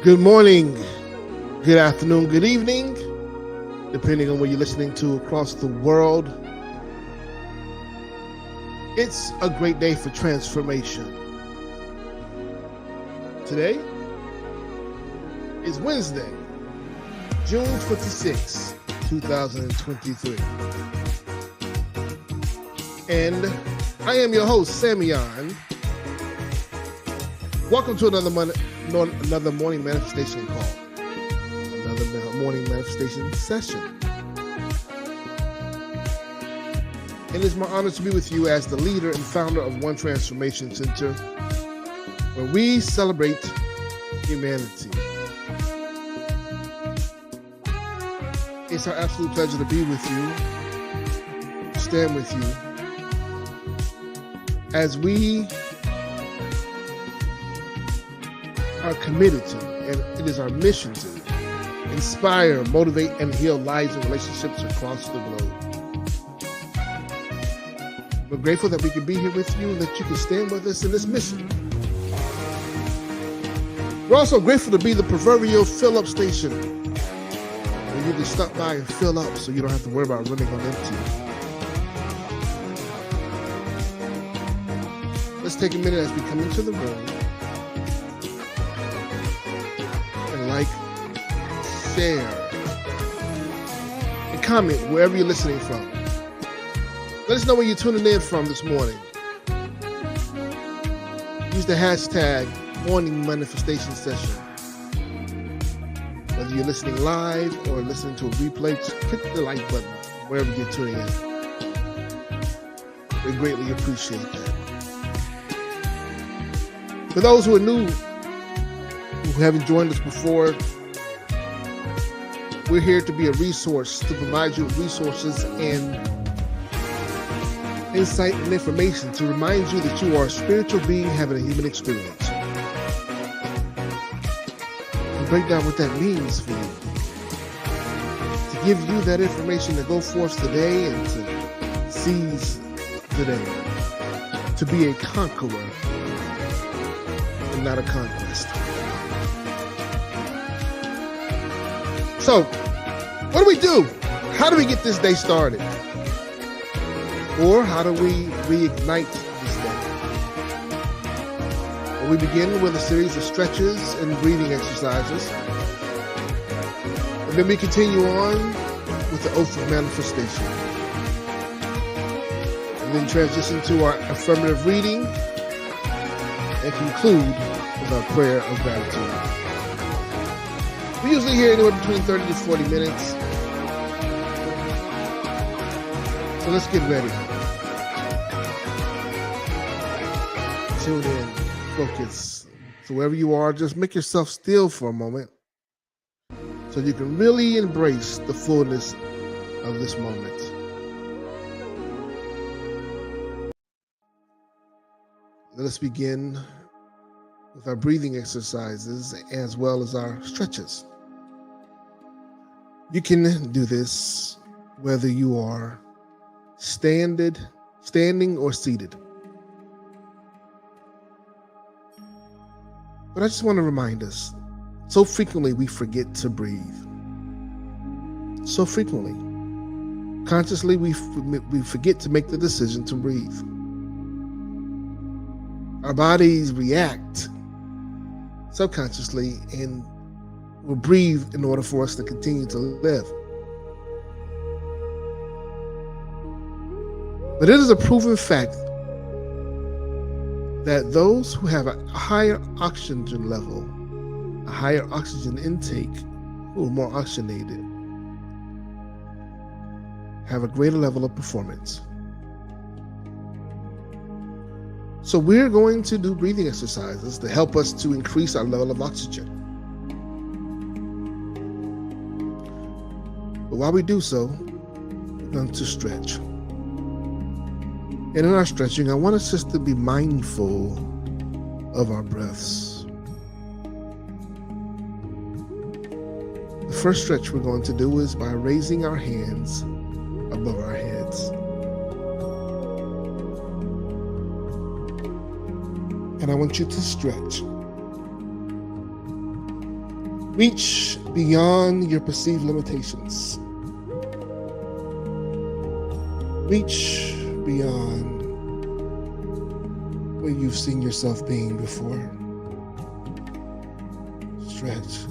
Good morning, good afternoon, good evening, depending on what you're listening to across the world. It's a great day for transformation. Today is Wednesday, June 26, 2023. And I am your host, Samion. Welcome to another morning manifestation call, another morning manifestation session. It is my honor to be with you as the leader and founder of One Transformation Center, where we celebrate humanity. It's our absolute pleasure to be with you, to stand with you, as we are committed to, and it is our mission to inspire, motivate, and heal lives and relationships across the globe. We're grateful that we can be here with you and that you can stand with us in this mission. We're also grateful to be the proverbial fill-up station where you can stop by and fill up so you don't have to worry about running on empty. Let's take a minute as we come into the room. Like, share, and comment wherever you're listening from. Let us know where you're tuning in from this morning. Use the hashtag Morning Manifestation Session. Whether you're listening live or listening to a replay, just click the like button wherever you're tuning in. We greatly appreciate that. For those who are new, who haven't joined us before, we're here to be a resource, to provide you with resources and insight and information to remind you that you are a spiritual being having a human experience. And break down what that means for you. To give you that information to go forth today and to seize today. To be a conqueror and not a conquest. So, what do we do? How do we get this day started? Or how do we reignite this day? Well, we begin with a series of stretches and breathing exercises. And then we continue on with the oath of manifestation. And then transition to our affirmative reading and conclude with our prayer of gratitude. We usually hear anywhere between 30 to 40 minutes. So let's get ready. Tune in, focus. So wherever you are, just make yourself still for a moment so you can really embrace the fullness of this moment. Let us begin with our breathing exercises as well as our stretches. You can do this whether you are standing or seated. But I just want to remind us, so frequently we forget to breathe. So frequently. Consciously we forget to make the decision to breathe. Our bodies react subconsciously and will breathe in order for us to continue to live. But it is a proven fact that those who have a higher oxygen level, a higher oxygen intake, who are more oxygenated, have a greater level of performance. So we're going to do breathing exercises to help us to increase our level of oxygen. But while we do so, we're going to stretch. And in our stretching, I want us just to be mindful of our breaths. The first stretch we're going to do is by raising our hands above our heads. And I want you to stretch. Reach beyond your perceived limitations. Reach beyond where you've seen yourself being before. Stretch.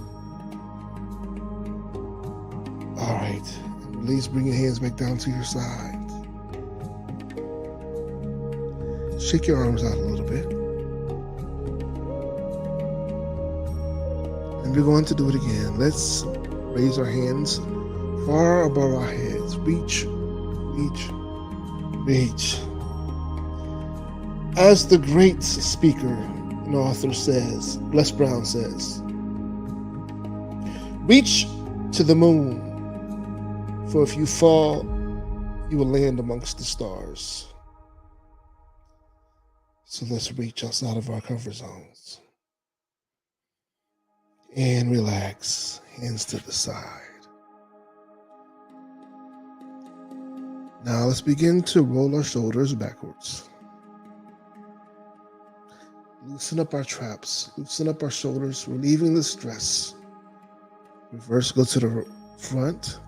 All right. And release. Bring your hands back down to your sides. Shake your arms out a little bit. And we're going to do it again. Let's raise our hands far above our heads. Reach, reach, reach. As the great speaker and author says, Les Brown says, reach to the moon, for if you fall, you will land amongst the stars. So let's reach outside of our comfort zones. And relax, hands to the side. Now let's begin to roll our shoulders backwards. Loosen up our traps, loosen up our shoulders, relieving the stress. Reverse, go to the front.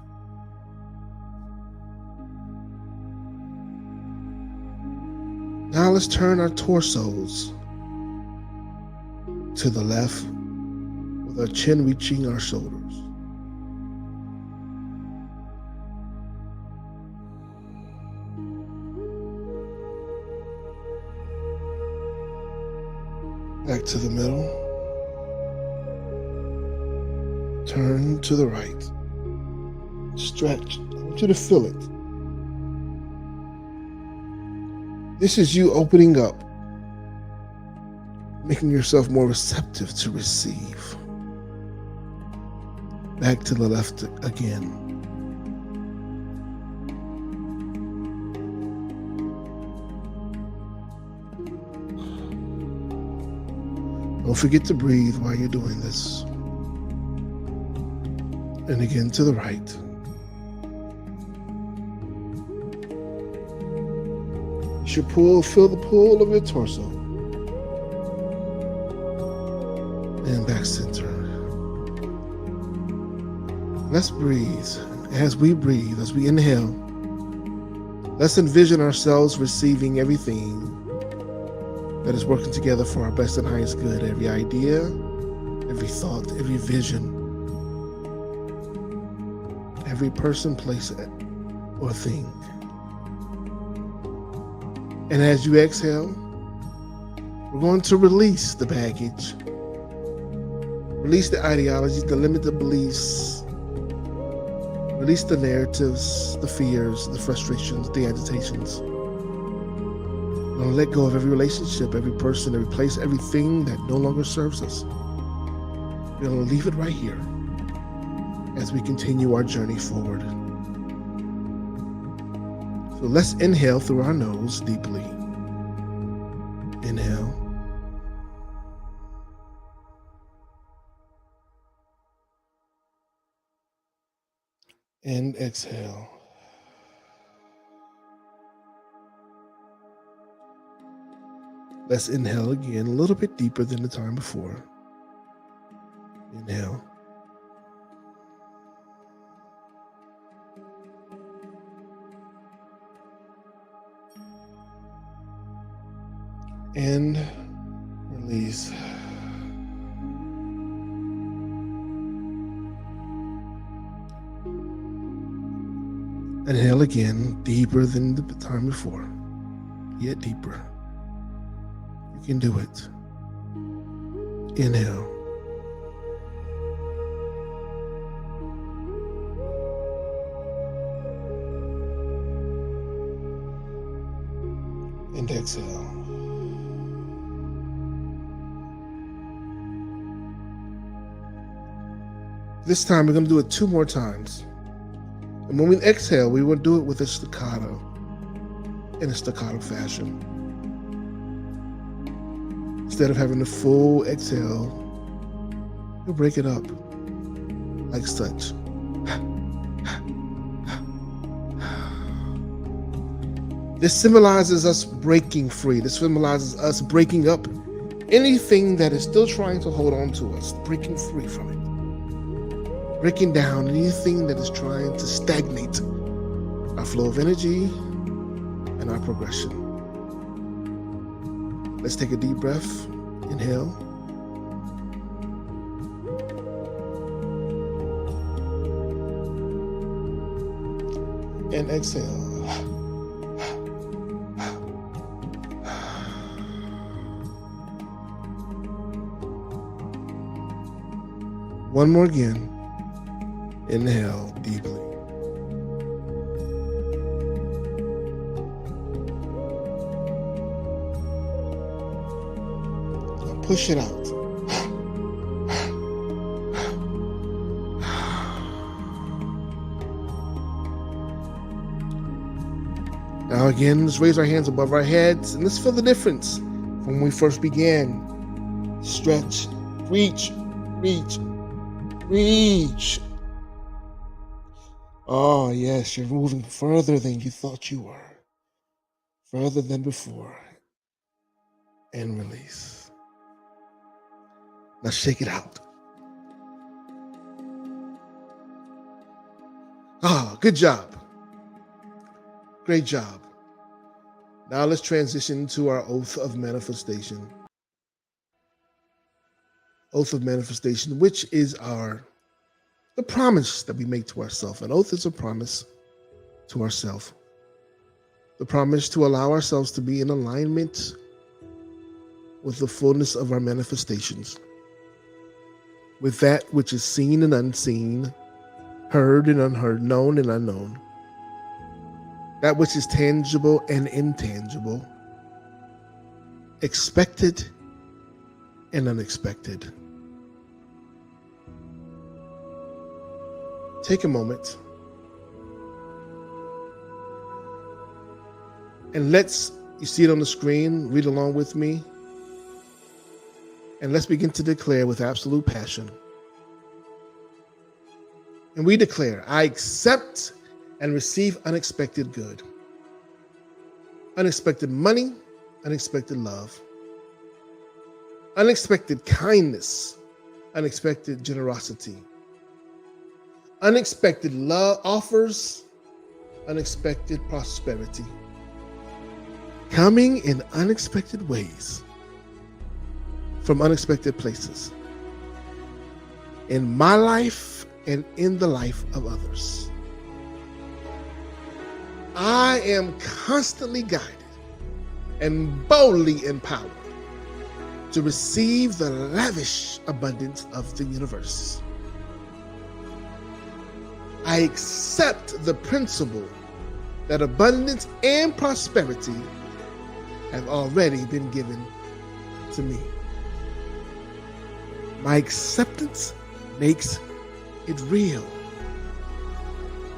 Now let's turn our torsos to the left with our chin reaching our shoulders. Back to the middle. Turn to the right. Stretch. I want you to feel it. This is you opening up, making yourself more receptive to receive. Back to the left again. Don't forget to breathe while you're doing this. And again to the right. You should feel the pull of your torso. And back center. Let's breathe. As we breathe, as we inhale, let's envision ourselves receiving everything that is working together for our best and highest good. Every idea, every thought, every vision, every person, place, or thing. And as you exhale, we're going to release the baggage, release the ideologies, the limited beliefs, release the narratives, the fears, the frustrations, the agitations. We're going to let go of every relationship, every person, every place, everything that no longer serves us. We're going to leave it right here as we continue our journey forward. So let's inhale through our nose deeply. Inhale. And exhale. Let's inhale again, a little bit deeper than the time before. Inhale. And release. Inhale again, deeper than the time before, yet deeper. You can do it. Inhale. And exhale. This time we're going to do it 2 more times. And when we exhale, we will do it with a staccato, in a staccato fashion. Instead of having a full exhale, you'll break it up like such. This symbolizes us breaking free. This symbolizes us breaking up anything that is still trying to hold on to us, breaking free from it. breaking down anything that is trying to stagnate our flow of energy and our progression. Let's take a deep breath. Inhale. And exhale. One more again. Inhale deeply. Now push it out. Now again, let's raise our hands above our heads and let's feel the difference from when we first began. Stretch, reach, reach, reach. Oh yes, you're moving further than you thought you were. Further than before. And release. Now shake it out. Ah, good job. Great job. Now let's transition to our oath of manifestation. Oath of manifestation, which is the promise that we make to ourselves. An oath is a promise to ourselves. The promise to allow ourselves to be in alignment with the fullness of our manifestations, with that which is seen and unseen, heard and unheard, known and unknown, that which is tangible and intangible, expected and unexpected. Take a moment and you see it on the screen, read along with me, and let's begin to declare with absolute passion. And we declare, I accept and receive unexpected good, unexpected money, unexpected love, unexpected kindness, unexpected generosity, unexpected love offers, unexpected prosperity, coming in unexpected ways from unexpected places in my life and in the life of others. I am constantly guided and boldly empowered to receive the lavish abundance of the universe. I accept the principle that abundance and prosperity have already been given to me. My acceptance makes it real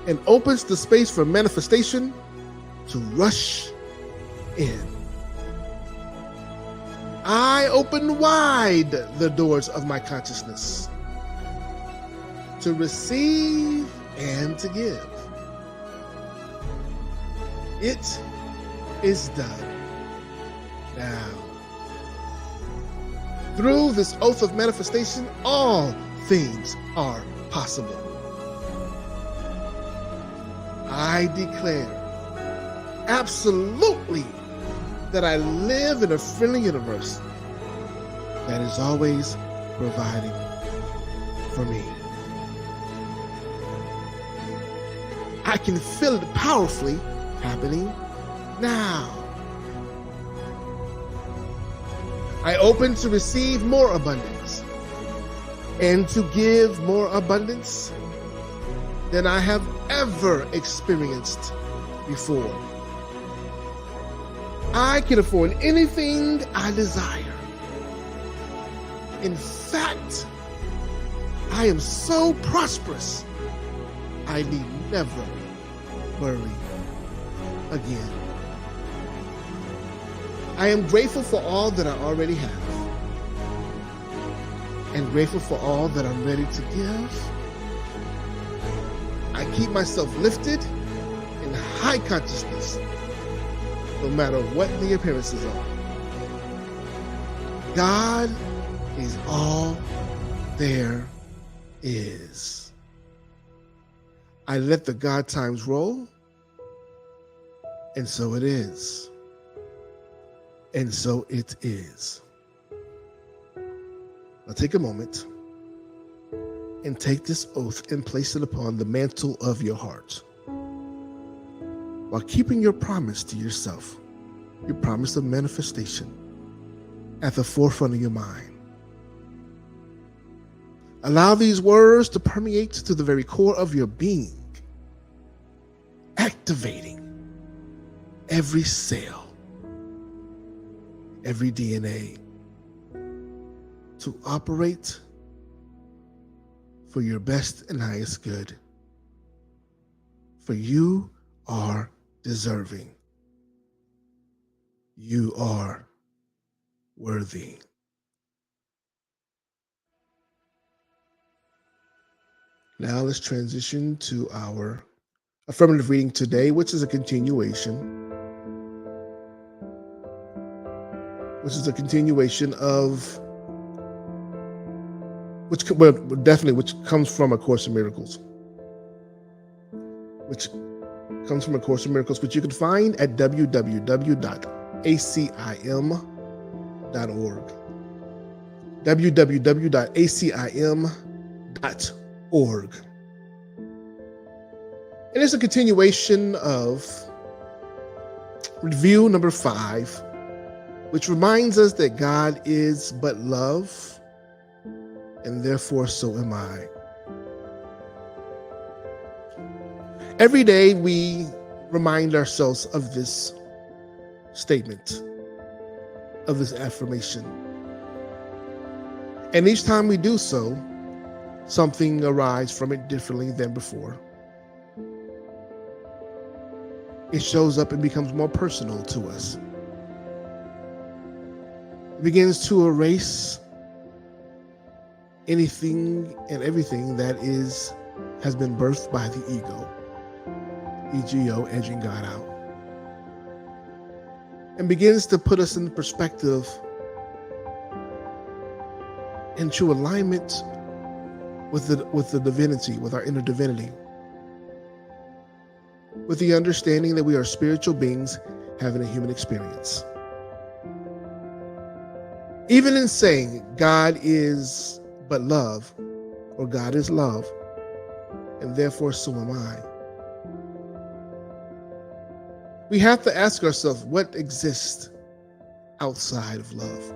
and opens the space for manifestation to rush in. I open wide the doors of my consciousness to receive and to give. It is done now. Through this oath of manifestation, all things are possible. I declare absolutely that I live in a friendly universe that is always providing for me. I can feel it powerfully happening now. I open to receive more abundance and to give more abundance than I have ever experienced before. I can afford anything I desire. In fact, I am so prosperous, I need never worry again. I am grateful for all that I already have, and grateful for all that I'm ready to give. I keep myself lifted in high consciousness, no matter what the appearances are. God is all there is. I let the God times roll, and so it is. And so it is. Now take a moment and take this oath and place it upon the mantle of your heart, while keeping your promise to yourself, your promise of manifestation, at the forefront of your mind. Allow these words to permeate to the very core of your being, activating every cell, every DNA to operate for your best and highest good. For you are deserving. You are worthy. Now let's transition to our affirmative reading today, which is a continuation. Of which comes from A Course in Miracles. Which you can find at www.acim.org. www.acim.org. And it's a continuation of review number 5, which reminds us that God is but love, and therefore so am I. Every day we remind ourselves of this statement, of this affirmation. And each time we do so, something arises from it differently than before. It shows up and becomes more personal to us. It begins to erase anything and everything that has been birthed by the ego, ego, edging God out, and begins to put us in perspective, into alignment with the divinity, with our inner divinity, with the understanding that we are spiritual beings having a human experience. Even in saying God is but love, or God is love, and therefore so am I, we have to ask ourselves, what exists outside of love?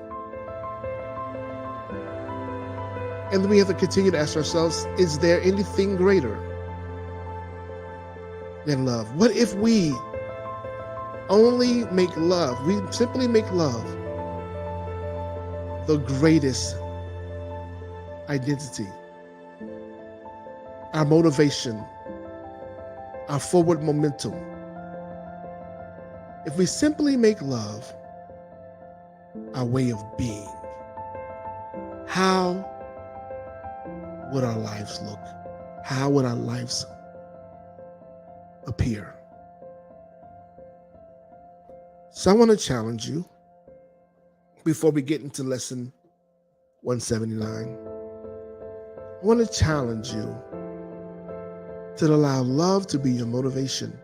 And then we have to continue to ask ourselves, is there anything greater than love? What if we only make love, we simply make love the greatest identity, our motivation, our forward momentum? If we simply make love our way of being, how would our lives look? How would our lives appear? So I want to challenge you before we get into lesson 179. I want to challenge you to allow love to be your motivation,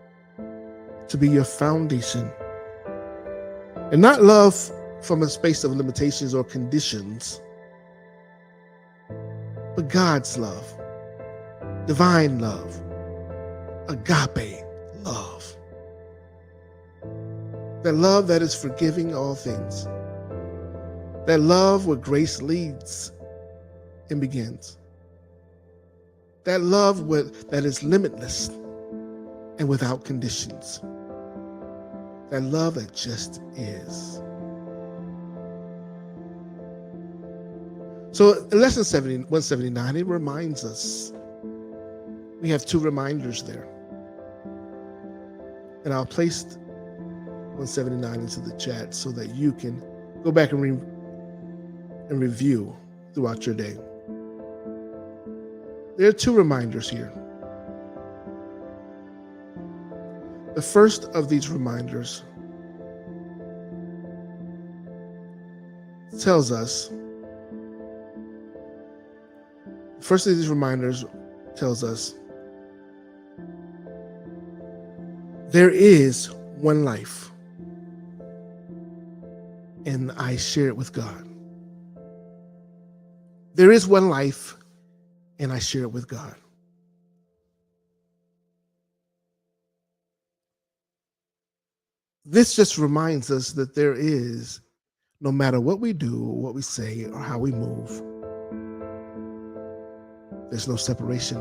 to be your foundation, and not love from a space of limitations or conditions, but God's love, divine love, agape love. That love that is forgiving all things. That love where grace leads and begins. That love that is limitless and without conditions. That love that just is. So in lesson 179, it reminds us, we have 2 reminders there. And I'll place 179 into the chat so that you can go back and review throughout your day. There are 2 reminders here. The first of these reminders tells us There is one life, and I share it with God. There is one life, and I share it with God. This just reminds us that there is, no matter what we do, or what we say, or how we move, there's no separation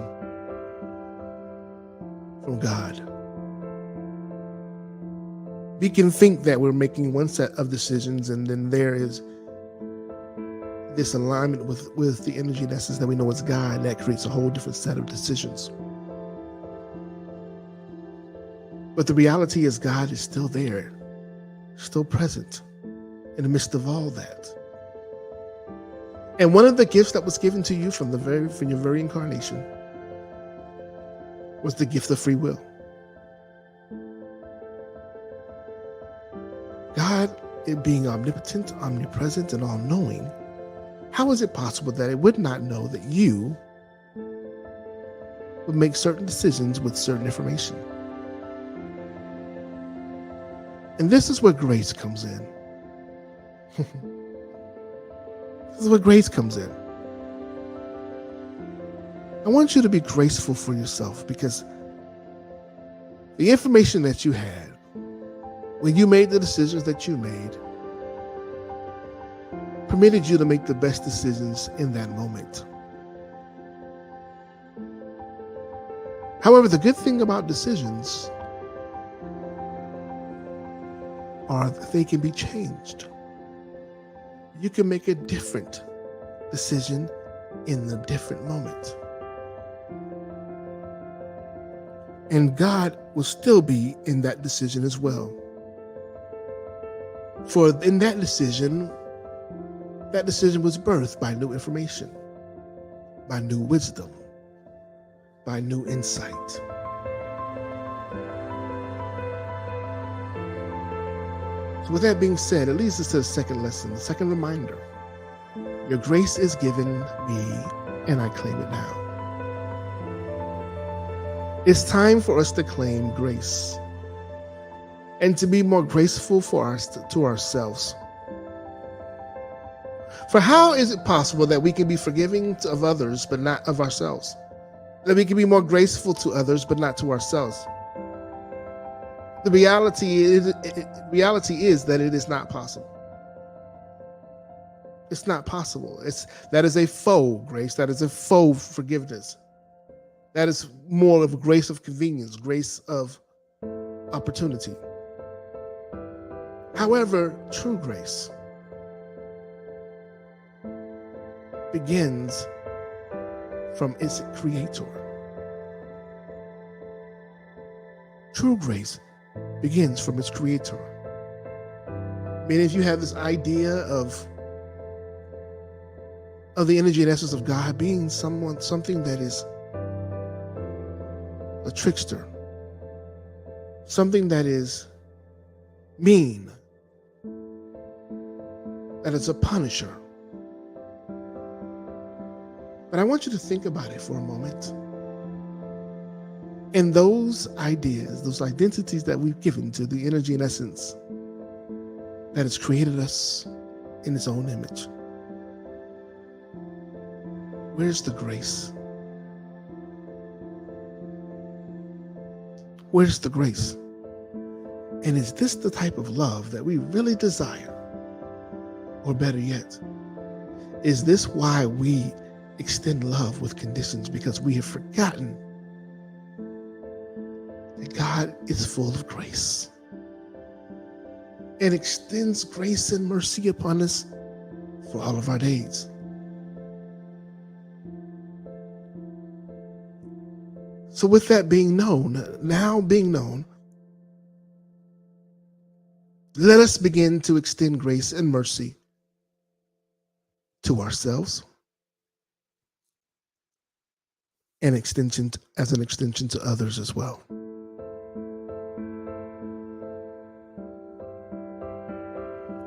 from God. We can think that we're making one set of decisions, and then there is this alignment with the energy and essence that we know is God, and that creates a whole different set of decisions. But the reality is God is still there, still present in the midst of all that. And one of the gifts that was given to you from your very incarnation was the gift of free will. God, it being omnipotent, omnipresent, and all-knowing, how is it possible that it would not know that you would make certain decisions with certain information? And this is where grace comes in. This is where grace comes in. I want you to be graceful for yourself, because the information that you had when you made the decisions that you made permitted you to make the best decisions in that moment. However, the good thing about decisions are that they can be changed. You can make a different decision in the different moment. And God will still be in that decision as well. For in that decision was birthed by new information, by new wisdom, by new insight. So with that being said, it leads us to the second lesson, the second reminder. Your grace is given me, and I claim it now. It's time for us to claim grace and to be more graceful to ourselves. For how is it possible that we can be forgiving of others but not of ourselves? That we can be more graceful to others but not to ourselves? The reality is that it is not possible. It's not possible. That is a faux grace. That is a faux forgiveness. That is more of a grace of convenience, grace of opportunity. However, true grace begins from its creator. True grace begins from its creator. Many of you have this idea of the energy and essence of God being something that is a trickster, something that is mean, that is a punisher. But I want you to think about it for a moment. And those ideas, those identities that we've given to the energy and essence that has created us in its own image, where's the grace? Where's the grace? And is this the type of love that we really desire? Or better yet, is this why we extend love with conditions? Because we have forgotten that God is full of grace and extends grace and mercy upon us for all of our days. So with that being known, let us begin to extend grace and mercy to ourselves and as an extension to others as well.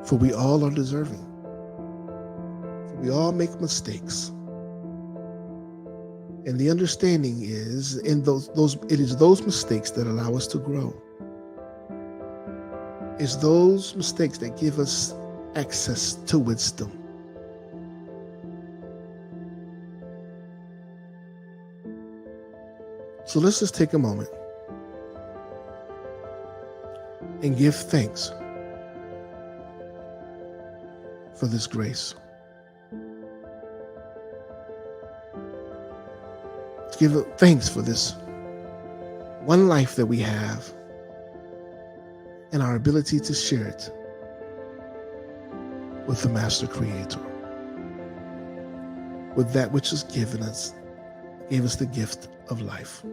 For we all are deserving. For we all make mistakes. And the understanding is, it is those mistakes that allow us to grow. It's those mistakes that give us access to wisdom. So let's just take a moment and give thanks for this grace. Give thanks for this one life that we have and our ability to share it with the Master Creator, with that which is given us, gave us the gift of life.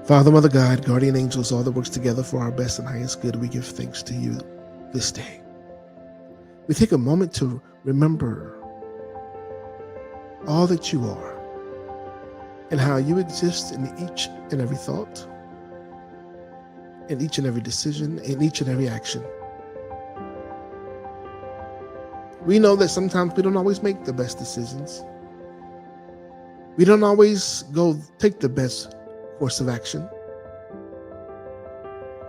Father, Mother, God, guardian angels, all that works together for our best and highest good, we give thanks to you this day. We take a moment to remember all that you are and how you exist in each and every thought, in each and every decision, in each and every action. We know that sometimes we don't always make the best decisions. We don't always go take the best course of action.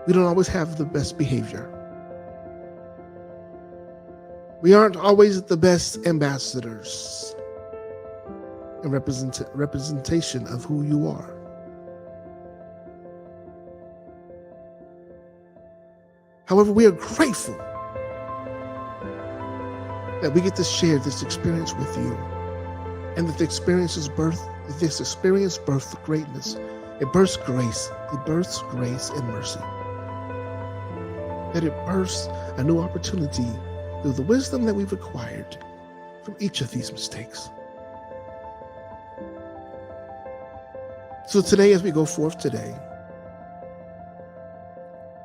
We don't always have the best behavior. We aren't always the best ambassadors and representation of who you are. However, we are grateful that we get to share this experience with you, and that this experience births greatness. It births grace. It births grace and mercy. That it births a new opportunity through the wisdom that we've acquired from each of these mistakes. So today, as we go forth today,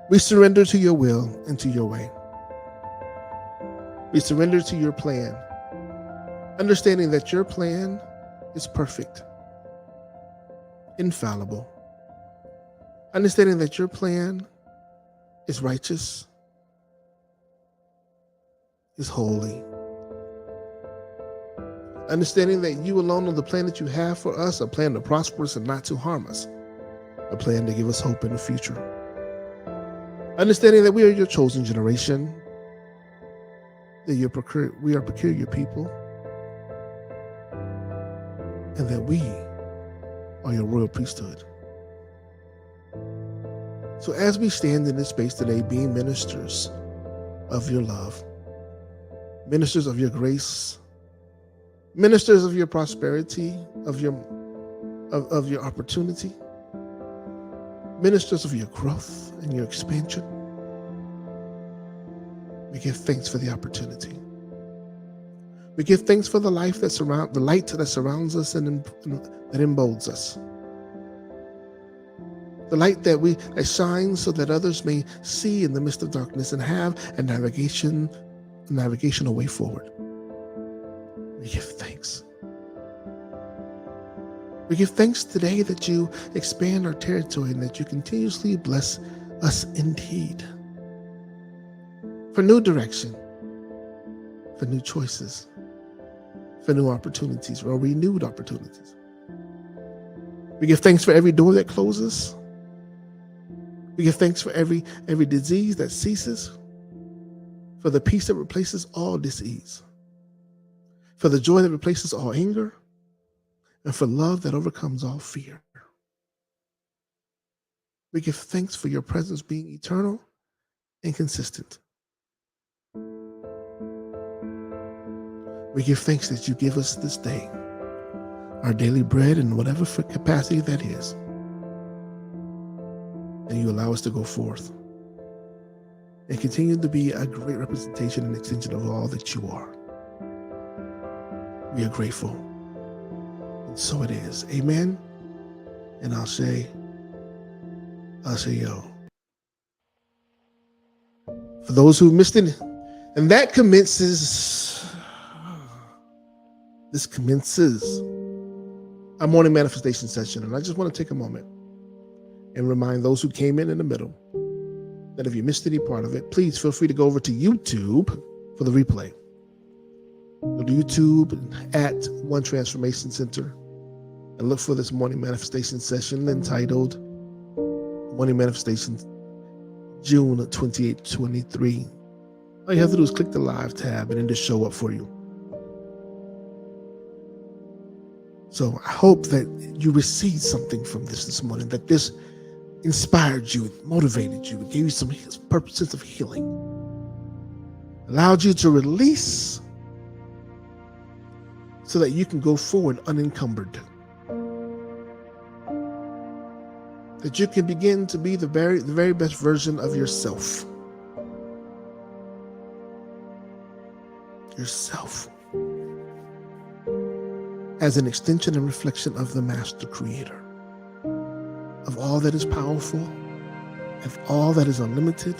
we surrender to your will and to your way. We surrender to your plan, understanding that your plan is perfect, infallible, understanding that your plan is righteous, is holy, understanding that you alone know the plan that you have for us, a plan to prosper us and not to harm us, a plan to give us hope in the future. Understanding that we are your chosen generation, that we are peculiar people, and that we are your royal priesthood. So as we stand in this space today, being ministers of your love, ministers of your grace, ministers of your prosperity, of your opportunity, ministers of your growth and your expansion, we give thanks for the opportunity. We give thanks for the light that surrounds us and that emboldens us. The light that shines so that others may see in the midst of darkness and have a navigational way forward. We give thanks. We give thanks today that you expand our territory and that you continuously bless us indeed. For new direction, for new choices, for new opportunities, or renewed opportunities. We give thanks for every door that closes. We give thanks for every disease that ceases, for the peace that replaces all disease, for the joy that replaces all anger, and for love that overcomes all fear. We give thanks for your presence being eternal and consistent. We give thanks that you give us this day our daily bread in whatever capacity that is. And you allow us to go forth and continue to be a great representation and extension of all that you are. We are grateful. And so it is. Amen. And I'll say yo. For those who missed it, and that this commences our morning manifestation session. And I just want to take a moment and remind those who came in the middle that if you missed any part of it, please feel free to go over to YouTube for the replay. Go to YouTube at One Transformation Center and look for this morning manifestation session entitled Morning Manifestation June 28, 23. All you have to do is click the live tab and it'll show up for you. So I hope that you received something from this morning, that this inspired you, motivated you, gave you some sense of healing, allowed you to release so that you can go forward unencumbered, that you can begin to be the very best version of yourself. Yourself as an extension and reflection of the Master Creator, of all that is powerful, of all that is unlimited,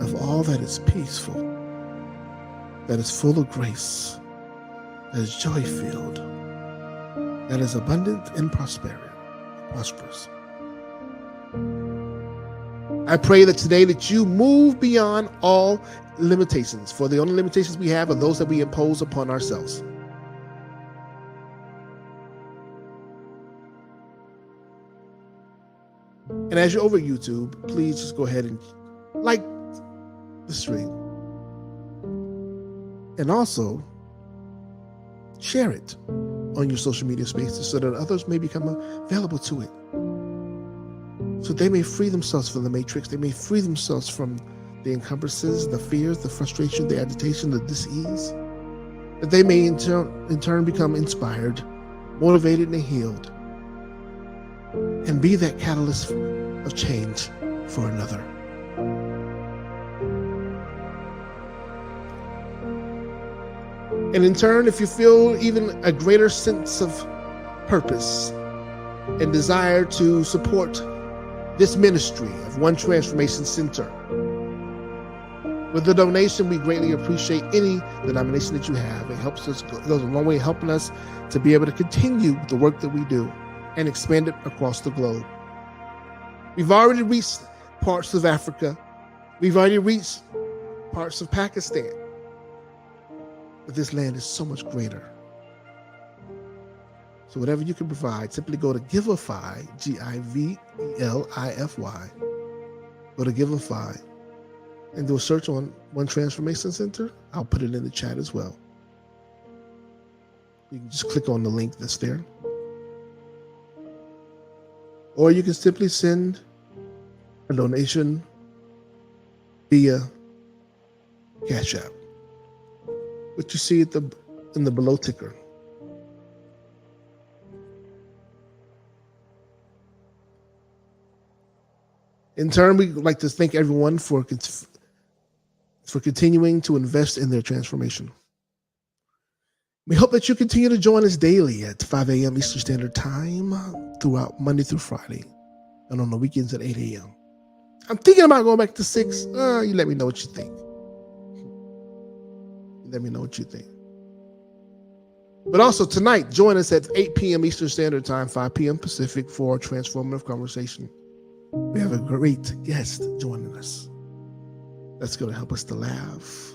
of all that is peaceful, that is full of grace, that is joy-filled, that is abundant and prosperous. I pray that today that you move beyond all limitations, for the only limitations we have are those that we impose upon ourselves. And as you're over YouTube, please just go ahead and like the stream. And also share it on your social media spaces so that others may become available to it. So they may free themselves from the matrix. They may free themselves from the encumbrances, the fears, the frustration, the agitation, the dis-ease. That they may in turn become inspired, motivated, and healed. And be that catalyst of change for another. And in turn, if you feel even a greater sense of purpose and desire to support this ministry of One Transformation Center, with the donation, we greatly appreciate any denomination that you have. It helps us, it goes a long way helping us to be able to continue the work that we do and expand it across the globe. We've already reached parts of Africa. We've already reached parts of Pakistan. But this land is so much greater. So whatever you can provide, simply go to Givelify, Givelify. Go to Givelify and do a search on One Transformation Center. I'll put it in the chat as well. You can just click on the link that's there. Or you can simply send a donation via Cash App, which you see in the below ticker. In turn, we'd like to thank everyone for continuing to invest in their transformation. We hope that you continue to join us daily at 5 a.m. Eastern Standard Time throughout Monday through Friday, and on the weekends at 8 a.m. I'm thinking about going back to 6. You let me know what you think. Let me know what you think. But also tonight, join us at 8 p.m. Eastern Standard Time, 5 p.m. Pacific for a transformative conversation. We have a great guest joining us that's going to help us to laugh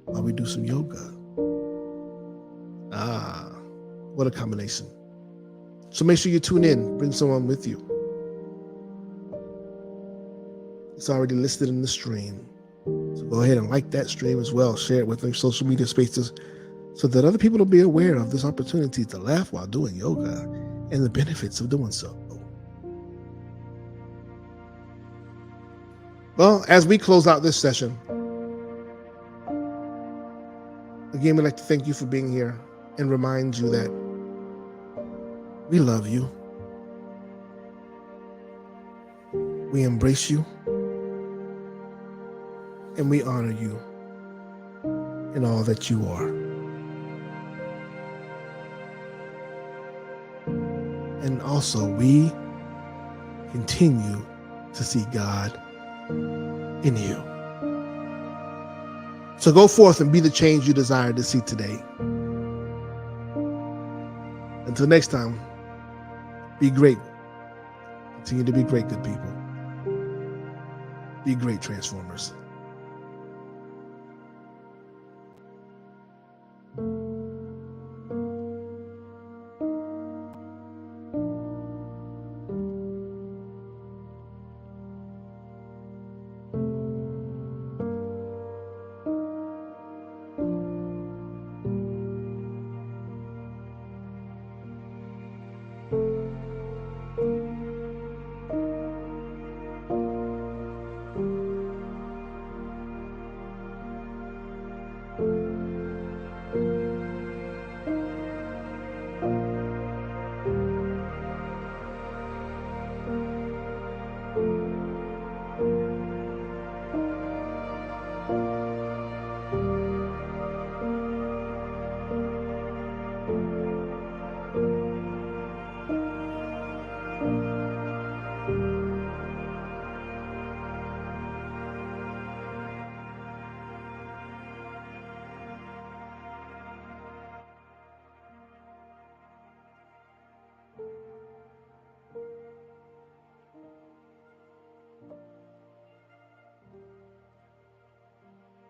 while we do some yoga. What a combination. So make sure you tune in. Bring someone with you. It's already listed in the stream. So go ahead and like that stream as well. Share it with your social media spaces so that other people will be aware of this opportunity to laugh while doing yoga and the benefits of doing so. Well, as we close out this session, again, we'd like to thank you for being here and remind you that we love you. We embrace you. And we honor you in all that you are. And also, we continue to see God in you. So go forth and be the change you desire to see today. Until next time, be great. Continue to be great, good people. Be great transformers.